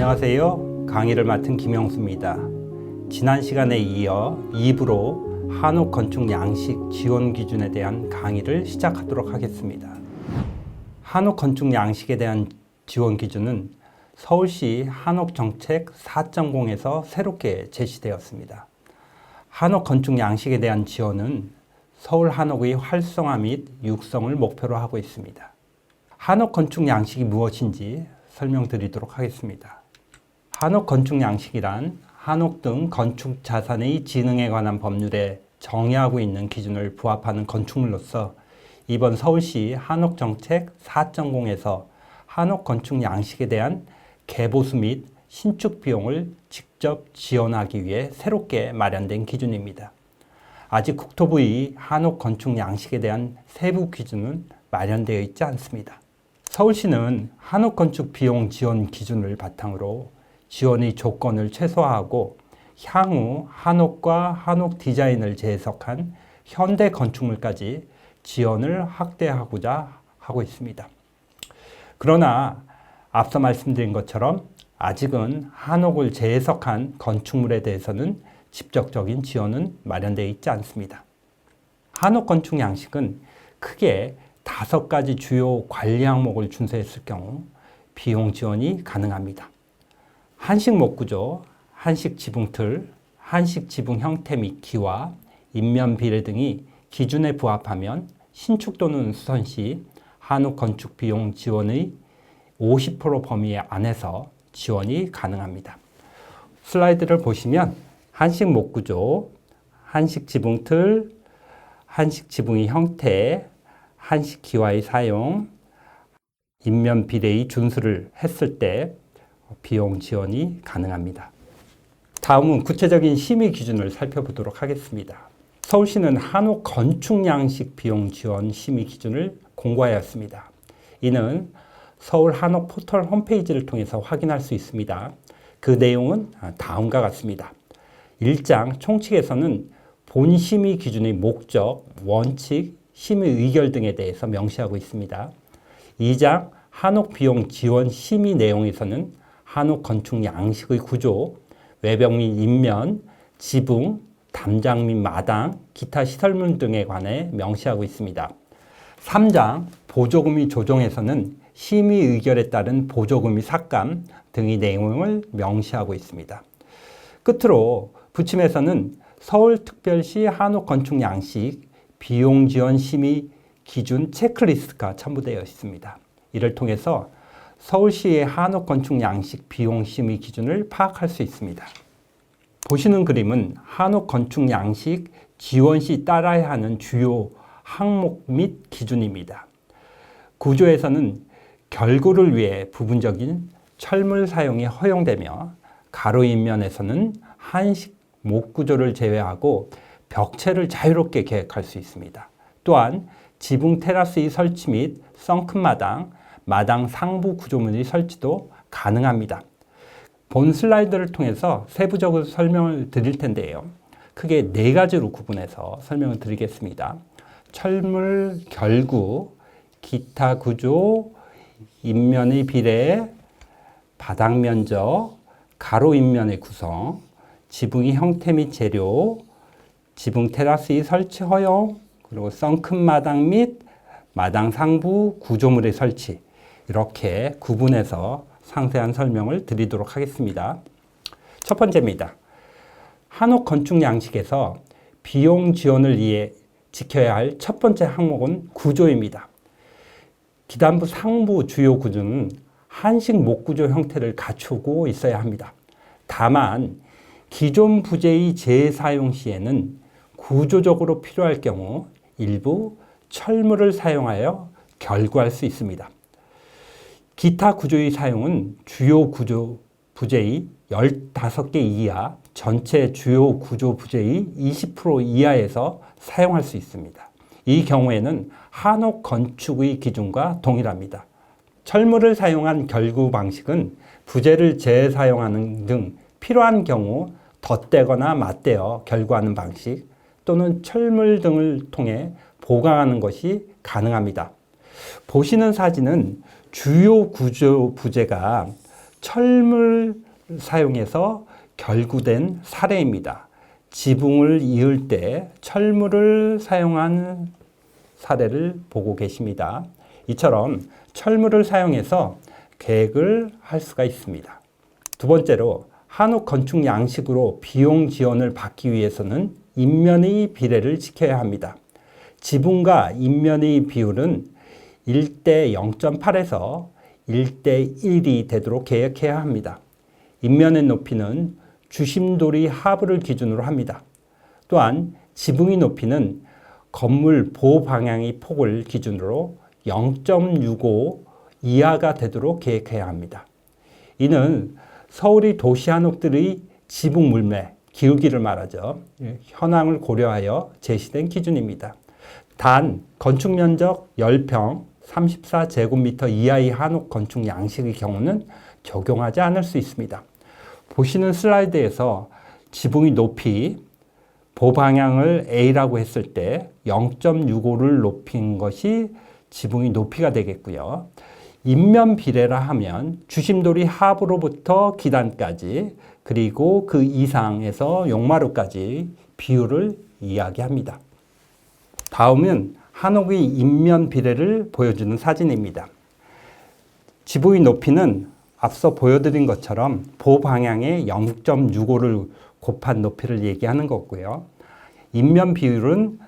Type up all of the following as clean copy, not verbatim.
안녕하세요. 강의를 맡은 김영수입니다. 지난 시간에 이어 2부로 한옥 건축 양식 지원 기준에 대한 강의를 시작하도록 하겠습니다. 한옥 건축 양식에 대한 지원 기준은 서울시 한옥정책 4.0에서 새롭게 제시되었습니다. 한옥 건축 양식에 대한 지원은 서울 한옥의 활성화 및 육성을 목표로 하고 있습니다. 한옥 건축 양식이 무엇인지 설명드리도록 하겠습니다. 한옥 건축 양식이란 한옥 등 건축 자산의 지능에 관한 법률에 정의하고 있는 기준을 부합하는 건축물로서 이번 서울시 한옥정책 4.0에서 한옥 건축 양식에 대한 개보수 및 신축 비용을 직접 지원하기 위해 새롭게 마련된 기준입니다. 아직 국토부의 한옥 건축 양식에 대한 세부 기준은 마련되어 있지 않습니다. 서울시는 한옥 건축 비용 지원 기준을 바탕으로 지원의 조건을 최소화하고 향후 한옥과 한옥 디자인을 재해석한 현대 건축물까지 지원을 확대하고자 하고 있습니다. 그러나 앞서 말씀드린 것처럼 아직은 한옥을 재해석한 건축물에 대해서는 직접적인 지원은 마련되어 있지 않습니다. 한옥 건축 양식은 크게 5가지 주요 관리 항목을 준수했을 경우 비용 지원이 가능합니다. 한식 목구조, 한식 지붕틀, 한식 지붕 형태 및 기와, 인면 비례 등이 기준에 부합하면 신축 또는 수선 시 한옥 건축 비용 지원의 50% 범위 안에서 지원이 가능합니다. 슬라이드를 보시면 한식 목구조, 한식 지붕틀, 한식 지붕의 형태, 한식 기와의 사용, 인면 비례의 준수를 했을 때 비용 지원이 가능합니다. 다음은 구체적인 심의 기준을 살펴보도록 하겠습니다. 서울시는 한옥 건축 양식 비용 지원 심의 기준을 공고하였습니다. 이는 서울 한옥 포털 홈페이지를 통해서 확인할 수 있습니다. 그 내용은 다음과 같습니다. 1장 총칙에서는 본 심의 기준의 목적, 원칙, 심의 의결 등에 대해서 명시하고 있습니다. 2장 한옥 비용 지원 심의 내용에서는 한옥 건축 양식의 구조, 외벽 및 인면, 지붕, 담장 및 마당, 기타 시설물 등에 관해 명시하고 있습니다. 3장 보조금의 조정에서는 심의 의결에 따른 보조금의 삭감 등의 내용을 명시하고 있습니다. 끝으로 부침에서는 서울특별시 한옥 건축 양식 비용 지원 심의 기준 체크리스트가 첨부되어 있습니다. 이를 통해서 서울시의 한옥 건축 양식 비용 심의 기준을 파악할 수 있습니다. 보시는 그림은 한옥 건축 양식 지원 시 따라야 하는 주요 항목 및 기준입니다. 구조에서는 결구를 위해 부분적인 철물 사용이 허용되며 가로 인면에서는 한식 목구조를 제외하고 벽체를 자유롭게 계획할 수 있습니다. 또한 지붕 테라스의 설치 및 썬큰 마당, 마당 상부 구조물의 설치도 가능합니다. 본 슬라이드를 통해서 세부적으로 설명을 드릴 텐데요. 크게 4가지로 구분해서 설명을 드리겠습니다. 철물, 결구, 기타 구조, 인면의 비례, 바닥 면적, 가로 인면의 구성, 지붕의 형태 및 재료, 지붕 테라스의 설치 허용, 그리고 썬큰 마당 및 마당 상부 구조물의 설치, 이렇게 구분해서 상세한 설명을 드리도록 하겠습니다. 첫 번째입니다. 한옥 건축 양식에서 비용 지원을 위해 지켜야 할 첫 번째 항목은 구조입니다. 기단부 상부 주요 구조는 한식 목구조 형태를 갖추고 있어야 합니다. 다만 기존 부재의 재사용 시에는 구조적으로 필요할 경우 일부 철물을 사용하여 결구할 수 있습니다. 기타 구조의 사용은 주요 구조 부재의 15개 이하, 전체 주요 구조 부재의 20% 이하에서 사용할 수 있습니다. 이 경우에는 한옥 건축의 기준과 동일합니다. 철물을 사용한 결구 방식은 부재를 재사용하는 등 필요한 경우 덧대거나 맞대어 결구하는 방식 또는 철물 등을 통해 보강하는 것이 가능합니다. 보시는 사진은 주요 구조 부재가 철물 사용해서 결구된 사례입니다. 지붕을 이을 때 철물을 사용한 사례를 보고 계십니다. 이처럼 철물을 사용해서 계획을 할 수가 있습니다. 두 번째로 한옥 건축 양식으로 비용 지원을 받기 위해서는 인면의 비례를 지켜야 합니다. 지붕과 인면의 비율은 1대 0.8에서 1대 1이 되도록 계획해야 합니다. 인면의 높이는 주심돌이 하부를 기준으로 합니다. 또한 지붕의 높이는 건물 보호 방향의 폭을 기준으로 0.65 이하가 되도록 계획해야 합니다. 이는 서울의 도시 한옥들의 지붕 물매, 기울기를 말하죠. 현황을 고려하여 제시된 기준입니다. 단 건축 면적 10평 34제곱미터 이하의 한옥 건축 양식의 경우는 적용하지 않을 수 있습니다. 보시는 슬라이드에서 지붕의 높이, 보방향을 A라고 했을 때 0.65를 높인 것이 지붕의 높이가 되겠고요. 인면 비례라 하면 주심돌이 하부로부터 기단까지 그리고 그 이상에서 용마루까지 비율을 이야기합니다. 다음은 한옥의 인면 비례를 보여주는 사진입니다. 지붕의 높이는 앞서 보여드린 것처럼 보방향에 0.65를 곱한 높이를 얘기하는 거고요. 인면 비율은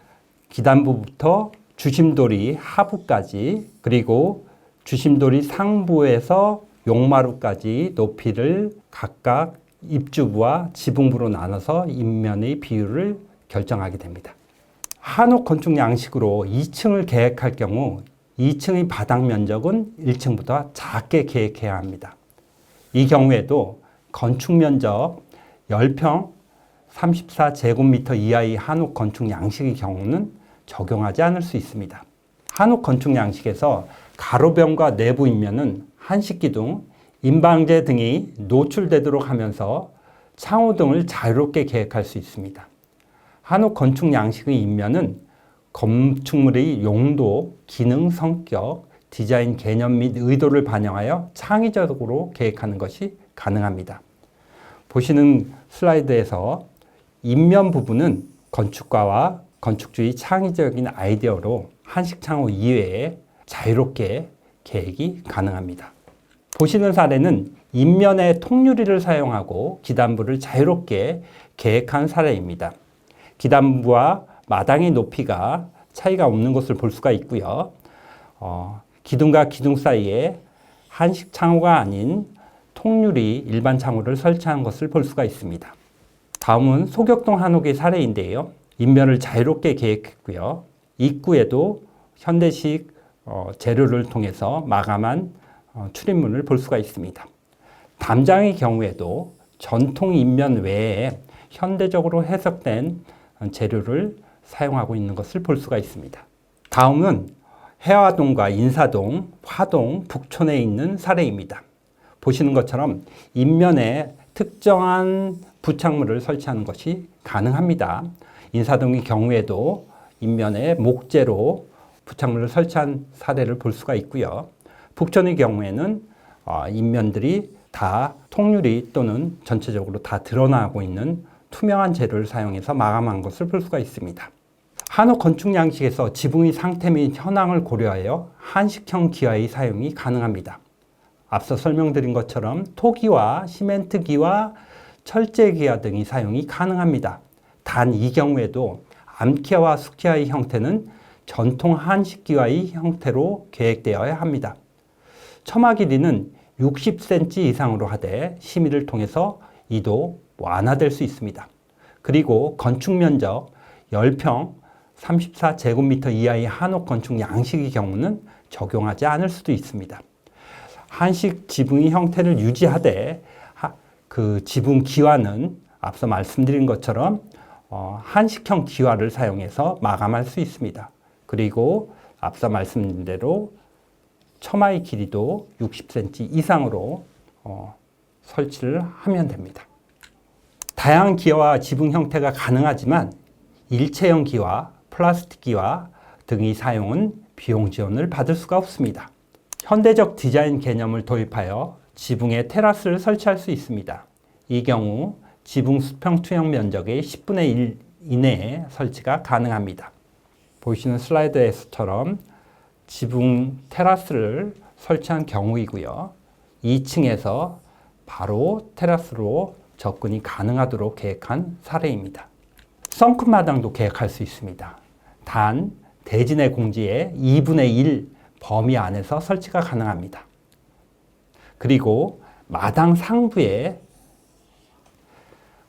기단부부터 주심돌이 하부까지 그리고 주심돌이 상부에서 용마루까지 높이를 각각 입주부와 지붕부로 나눠서 인면의 비율을 결정하게 됩니다. 한옥 건축 양식으로 2층을 계획할 경우 2층의 바닥 면적은 1층보다 작게 계획해야 합니다. 이 경우에도 건축 면적 10평 34제곱미터 이하의 한옥 건축 양식의 경우는 적용하지 않을 수 있습니다. 한옥 건축 양식에서 가로변과 내부 인면은 한식기둥, 인방제 등이 노출되도록 하면서 창호 등을 자유롭게 계획할 수 있습니다. 한옥 건축 양식의 인면은 건축물의 용도, 기능, 성격, 디자인 개념 및 의도를 반영하여 창의적으로 계획하는 것이 가능합니다. 보시는 슬라이드에서 인면 부분은 건축가와 건축주의 창의적인 아이디어로 한식 창호 이외에 자유롭게 계획이 가능합니다. 보시는 사례는 인면에 통유리를 사용하고 기단부를 자유롭게 계획한 사례입니다. 기단부와 마당의 높이가 차이가 없는 것을 볼 수가 있고요. 기둥과 기둥 사이에 한식 창호가 아닌 통유리 일반 창호를 설치한 것을 볼 수가 있습니다. 다음은 소격동 한옥의 사례인데요. 인면을 자유롭게 계획했고요. 입구에도 현대식 재료를 통해서 마감한 출입문을 볼 수가 있습니다. 담장의 경우에도 전통 인면 외에 현대적으로 해석된 재료를 사용하고 있는 것을 볼 수가 있습니다. 다음은 해화동과 인사동, 화동, 북촌에 있는 사례입니다. 보시는 것처럼 인면에 특정한 부착물을 설치하는 것이 가능합니다. 인사동의 경우에도 인면에 목재로 부착물을 설치한 사례를 볼 수가 있고요. 북촌의 경우에는 인면들이 다 통유리 또는 전체적으로 다 드러나고 있는 투명한 재료를 사용해서 마감한 것을 볼 수가 있습니다. 한옥 건축 양식에서 지붕의 상태 및 현황을 고려하여 한식형 기와의 사용이 가능합니다. 앞서 설명드린 것처럼 토기와 시멘트기와 철제기와 등의 사용이 가능합니다. 단 이 경우에도 암기와와 숙기와의 형태는 전통 한식기와의 형태로 계획되어야 합니다. 처마 길이는 60cm 이상으로 하되 심의를 통해서 이도 완화될 수 있습니다. 그리고 건축 면적 10평 34제곱미터 이하의 한옥 건축 양식의 경우는 적용하지 않을 수도 있습니다. 한식 지붕의 형태를 유지하되 그 지붕 기와는 앞서 말씀드린 것처럼 한식형 기와를 사용해서 마감할 수 있습니다. 그리고 앞서 말씀드린 대로 처마의 길이도 60cm 이상으로 설치를 하면 됩니다. 다양한 기와와 지붕 형태가 가능하지만 일체형 기와, 플라스틱 기와 등의 사용은 비용 지원을 받을 수가 없습니다. 현대적 디자인 개념을 도입하여 지붕에 테라스를 설치할 수 있습니다. 이 경우 지붕 수평 투영 면적의 10분의 1 이내에 설치가 가능합니다. 보시는 슬라이드에서처럼 지붕 테라스를 설치한 경우이고요. 2층에서 바로 테라스로 접근이 가능하도록 계획한 사례입니다. 썬큰 마당도 계획할 수 있습니다. 단 대진의 공지의 2분의 1 범위 안에서 설치가 가능합니다. 그리고 마당 상부에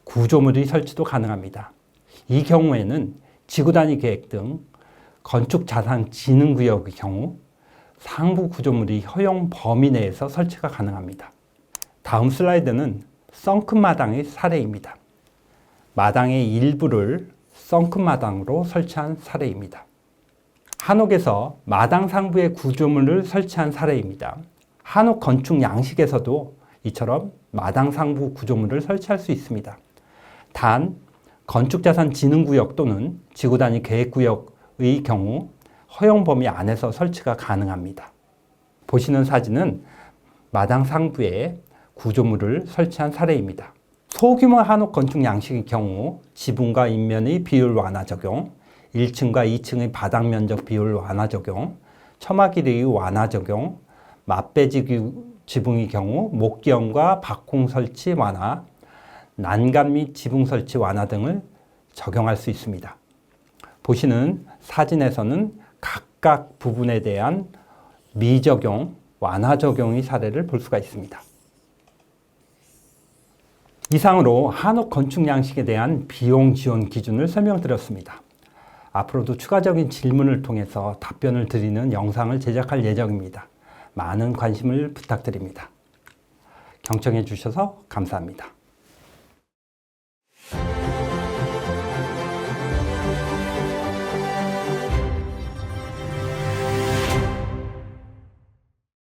구조물의 설치도 가능합니다. 이 경우에는 지구단위 계획 등 건축자산진흥구역의 경우 상부 구조물이 허용 범위 내에서 설치가 가능합니다. 다음 슬라이드는 썬큰 마당의 사례입니다. 마당의 일부를 썬큰 마당으로 설치한 사례입니다. 한옥에서 마당 상부에 구조물을 설치한 사례입니다. 한옥 건축 양식에서도 이처럼 마당 상부 구조물을 설치할 수 있습니다. 단 건축자산진흥구역 또는 지구단위 계획구역의 경우 허용 범위 안에서 설치가 가능합니다. 보시는 사진은 마당 상부에 구조물을 설치한 사례입니다. 소규모 한옥 건축 양식의 경우 지붕과 인면의 비율 완화 적용, 1층과 2층의 바닥 면적 비율 완화 적용, 처마 길이의 완화 적용, 맞배지 지붕의 경우 목기형과 박공 설치 완화, 난간 및 지붕 설치 완화 등을 적용할 수 있습니다. 보시는 사진에서는 각각 부분에 대한 미적용, 완화 적용의 사례를 볼 수가 있습니다. 이상으로 한옥 건축 양식에 대한 비용 지원 기준을 설명드렸습니다. 앞으로도 추가적인 질문을 통해서 답변을 드리는 영상을 제작할 예정입니다. 많은 관심을 부탁드립니다. 경청해 주셔서 감사합니다.